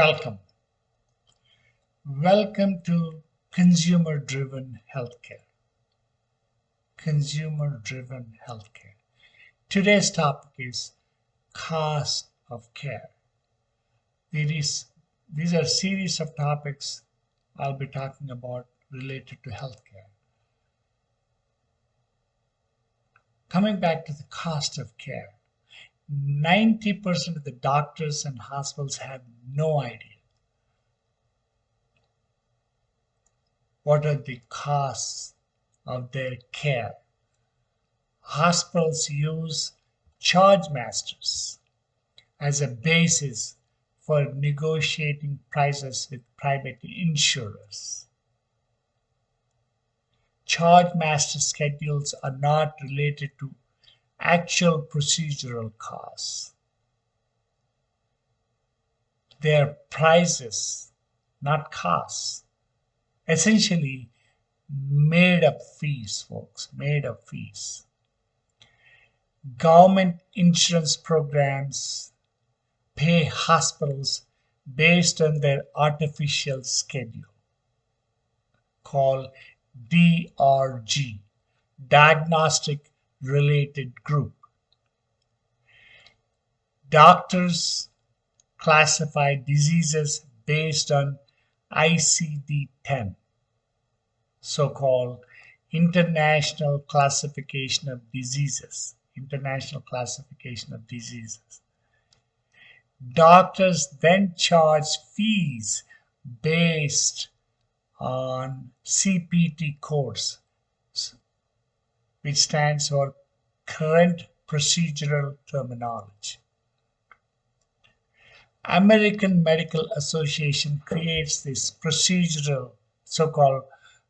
Welcome. Welcome to consumer-driven healthcare. Consumer-driven healthcare. Today's topic is cost of care. These are a series of topics I'll be talking about related to healthcare. Coming back to the cost of care, 90% of the doctors and hospitals have no idea what are the costs of their care. Hospitals use charge masters as a basis for negotiating prices with private insurers. Charge master schedules are not related to actual procedural costs. They are prices, not costs. Essentially, made up fees, folks, made up fees. Government insurance programs pay hospitals based on their artificial schedule, called DRG, Diagnostic Related Group. Doctors classify diseases based on ICD-10, so-called International Classification of Diseases. International Classification of Diseases. Doctors then charge fees based on CPT codes, which stands for Current Procedural Terminology. American Medical Association creates this procedural, so-called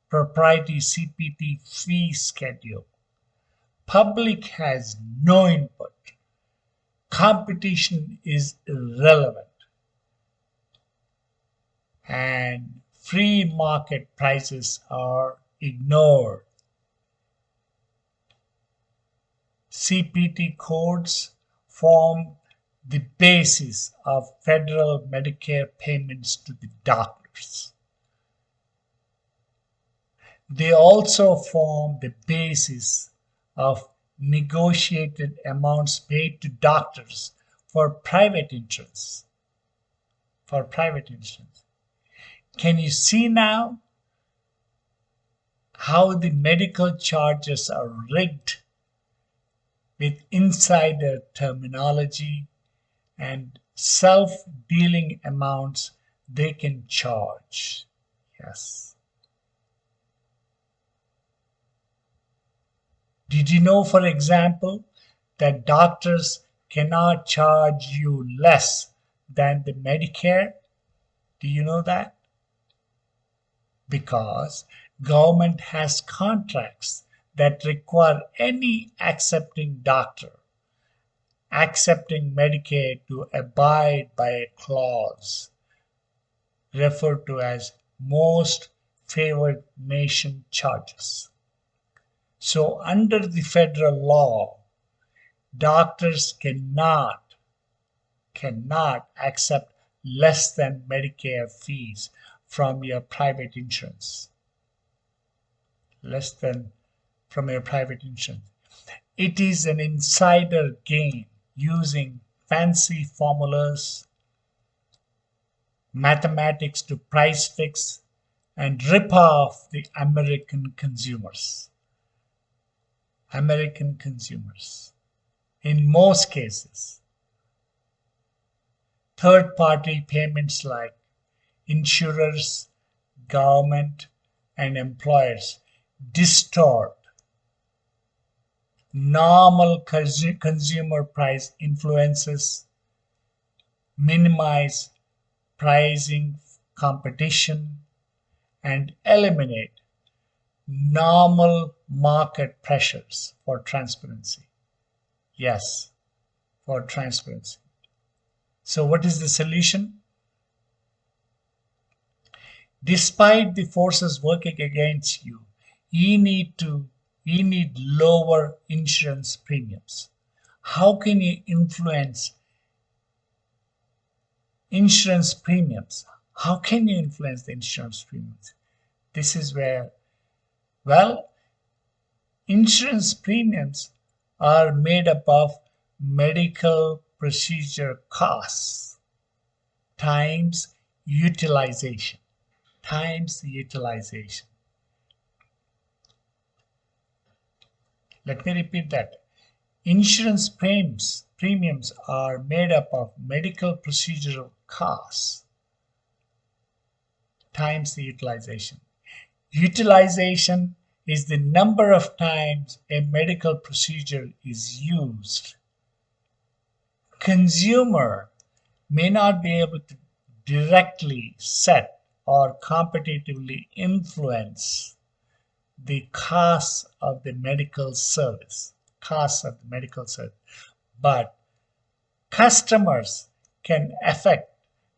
proprietary CPT fee schedule. Public has no input. Competition is irrelevant. And free market prices are ignored. CPT codes form the basis of federal Medicare payments to the doctors. They also form the basis of negotiated amounts paid to doctors for private insurance. Can you see now how the medical charges are rigged with insider terminology and self-dealing amounts they can charge? Yes. Did you know, for example, that doctors cannot charge you less than the Medicare? Do you know that? Because government has contracts that require any accepting doctor accepting Medicare to abide by a clause referred to as most favored nation charges. So under the federal law, doctors cannot accept less than Medicare fees from your private insurance. Less than from your private insurance. It is an insider game using fancy formulas, mathematics to price fix and rip off the American consumers. American consumers. In most cases, third-party payments like insurers, government, and employers distort normal consumer price influences, minimize pricing competition, and eliminate normal market pressures for transparency. Yes, for transparency. So what is the solution? Despite the forces working against you, you need lower insurance premiums. How can you influence Insurance premiums. How can you influence the insurance premiums? This is where, well, insurance premiums are made up of medical procedure costs times utilization. Times the utilization. Let me repeat that. Insurance premiums are made up of medical procedural costs times the utilization. Utilization is the number of times a medical procedure is used. Consumer may not be able to directly set or competitively influence the costs of the medical service, but customers can affect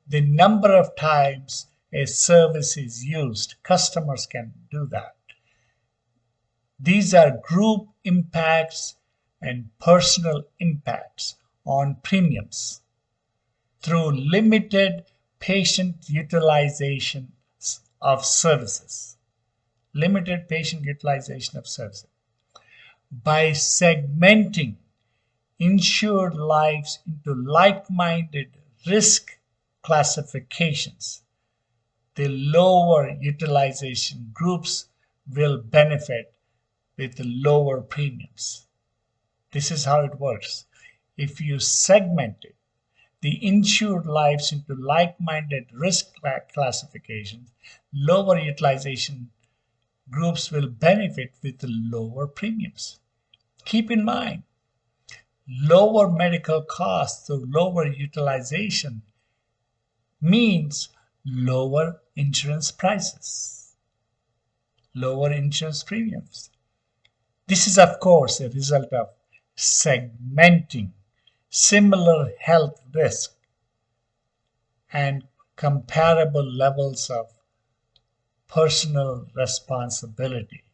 the number of times a service is used. Customers can do that. These are group impacts and personal impacts on premiums through limited patient utilization of services. Limited patient utilization of services. By segmenting insured lives into like-minded risk classifications, the lower utilization groups will benefit with the lower premiums. This is how it works. If you segment it, the insured lives into like-minded risk classifications, lower utilization groups will benefit with the lower premiums. Keep in mind, lower medical costs through lower utilization means lower insurance prices, lower insurance premiums. This is, of course, a result of segmenting similar health risk and comparable levels of personal responsibility.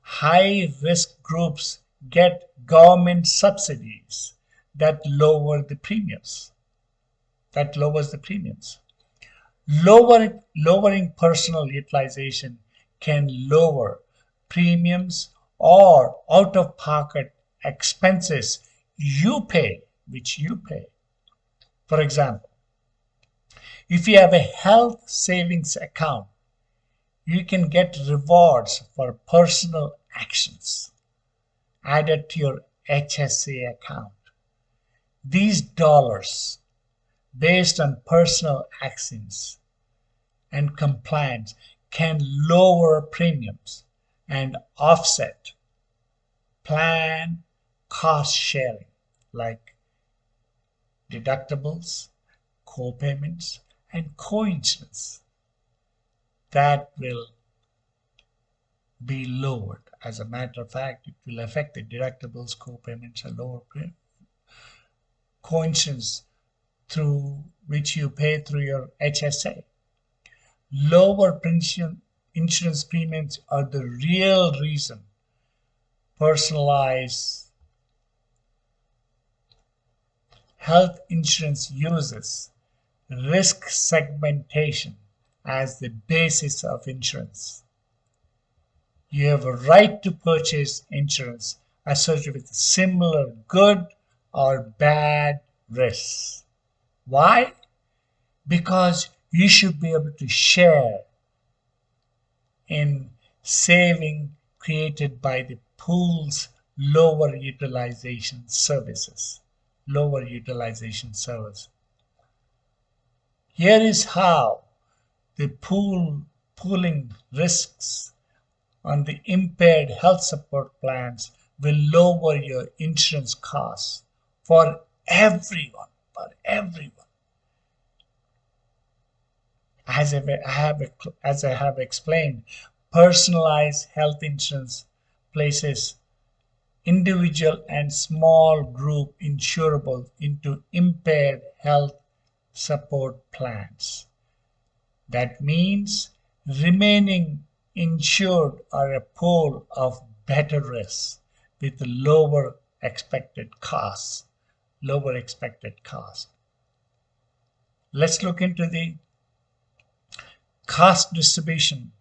High-risk groups get government subsidies that lower the premiums. That lowers the premiums. Lowering personal utilization can lower premiums or out-of-pocket expenses which you pay. For example, if you have a health savings account, you can get rewards for personal actions added to your HSA account. These dollars, based on personal actions and compliance, can lower premiums and offset plan cost sharing like deductibles, co-payments, and co-insurance that will be lowered. As a matter of fact, it will affect the deductibles, co-payments, and lower co-insurance through which you pay through your HSA. Lower insurance premiums are the real reason personalized health insurance uses risk segmentation as the basis of insurance. You have a right to purchase insurance associated with similar good or bad risks. Why? Because you should be able to share in saving created by the pool's lower utilization services. Here is how the pooling risks on the impaired health support plans will lower your insurance costs for everyone. As I have explained, personalized health insurance places individual and small group insurables into impaired health support plans. That means remaining insured are a pool of better risks with lower expected costs. Let's look into the cost distribution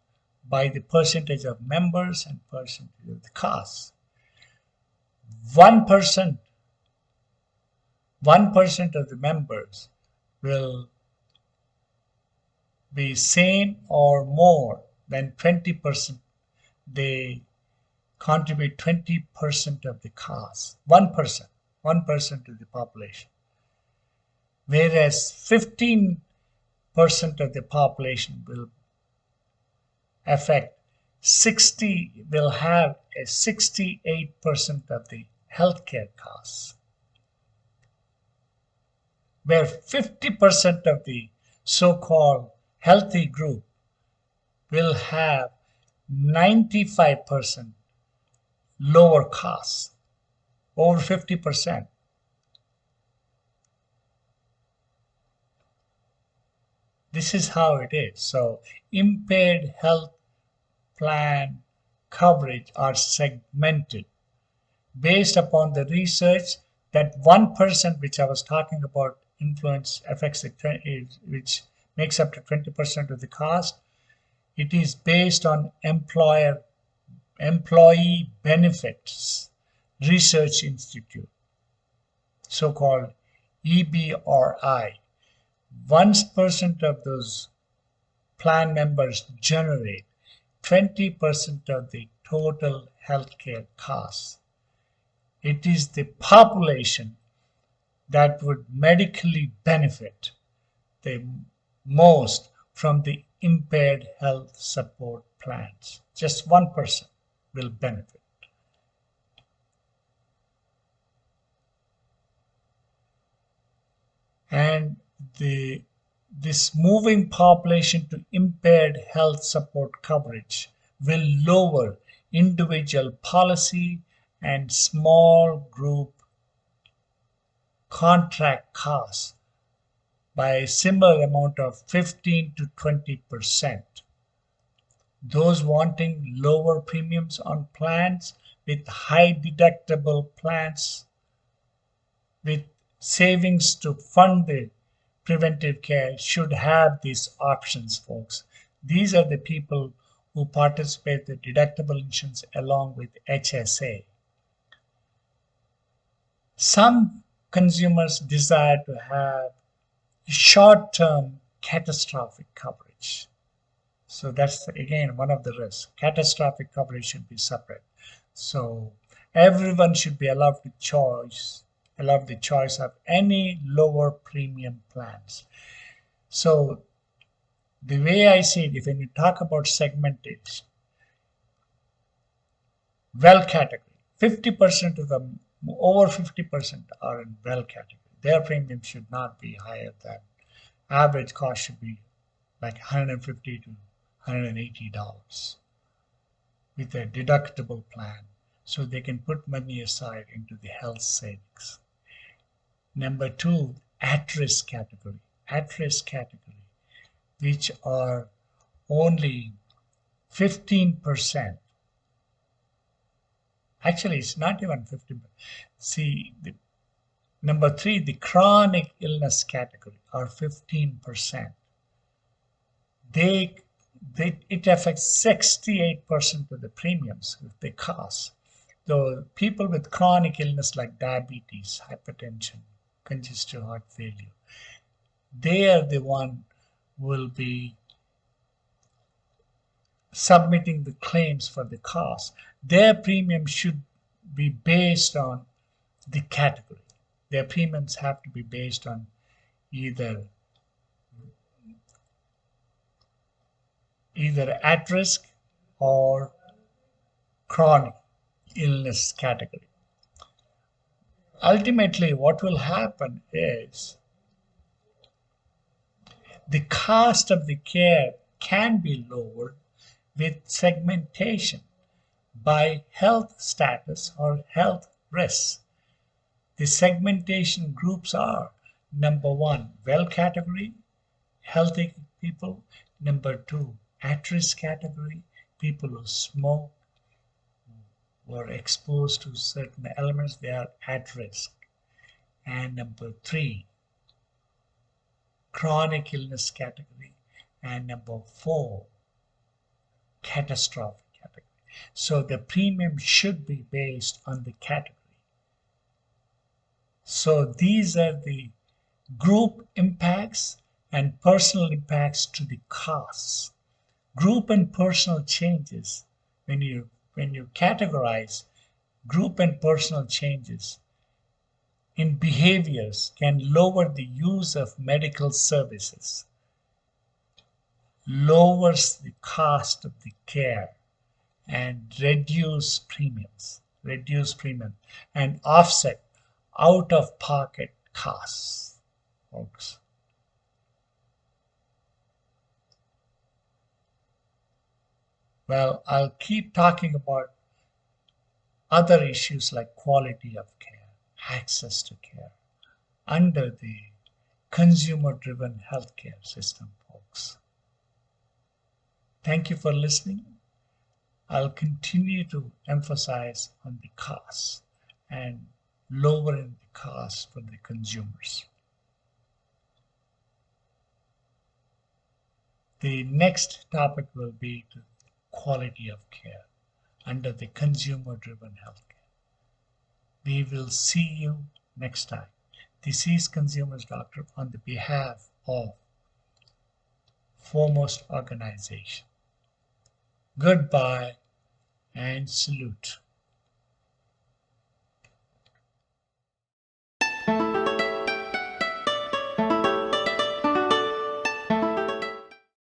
by the percentage of members and percentage of the costs. 1%, 1% of the members will be same or more than 20%. They contribute 20% of the cost. 1%, 1% of the population. Whereas 15% of the population will will have a 68% of the healthcare costs, where 50% of the so-called healthy group will have 95% lower costs, over 50%. This is how it is. So impaired health plan coverage are segmented based upon the research that 1%, which I was talking about, influence affects the which makes up to 20% of the cost. It is based on employee benefits research institute, so-called EBRI. 1% of those plan members generate 20% of the total healthcare costs. It is the population that would medically benefit the most from the impaired health support plans. Just 1% will benefit. And this moving population to impaired health support coverage will lower individual policy and small group contract costs by a similar amount of 15 to 20%. Those wanting lower premiums on plans with high deductible plans with savings to fund the preventive care should have these options, folks. These are the people who participate in deductible insurance along with HSA. Some consumers desire to have short-term catastrophic coverage. So that's again one of the risks. Catastrophic coverage should be separate. So everyone should be allowed the choice of any lower premium plans. So the way I see it, if when you talk about segmentation, well category, 50% of them, over 50% are in well category. Their premium should not be higher than average cost should be like $150 to $180 with a deductible plan, so they can put money aside into the health savings. Number two, at-risk category. At-risk category, which are only 15%. Actually, it's not even 15%. See, number three, the chronic illness category are 15%. It affects 68% of the premiums, the cost. So people with chronic illness like diabetes, hypertension, congestive heart failure, they are the one will be submitting the claims for the cost. Their premium should be based on the category. Their premiums have to be based on either at risk or chronic illness category. Ultimately, what will happen is the cost of the care can be lowered with segmentation by health status or health risks. The segmentation groups are: number one, well category, healthy people; number two, at-risk category, people who smoke, were exposed to certain elements, they are at risk; and number three, chronic illness category, and number 4, catastrophic category. So the premium should be based on the category. So these are the group impacts and personal impacts to the costs. Group and personal changes, when you categorize group and personal changes in behaviors, can lower the use of medical services, lowers the cost of the care, and reduce premiums, and offset out-of-pocket costs, folks. Well, I'll keep talking about other issues like quality of care, access to care, under the consumer-driven healthcare system, folks. Thank you for listening. I'll continue to emphasize on the costs and lowering the costs for the consumers. The next topic will be the quality of care under the consumer-driven healthcare. We will see you next time. This is Consumers Doctor on the behalf of Foremost Organization. Goodbye and salute.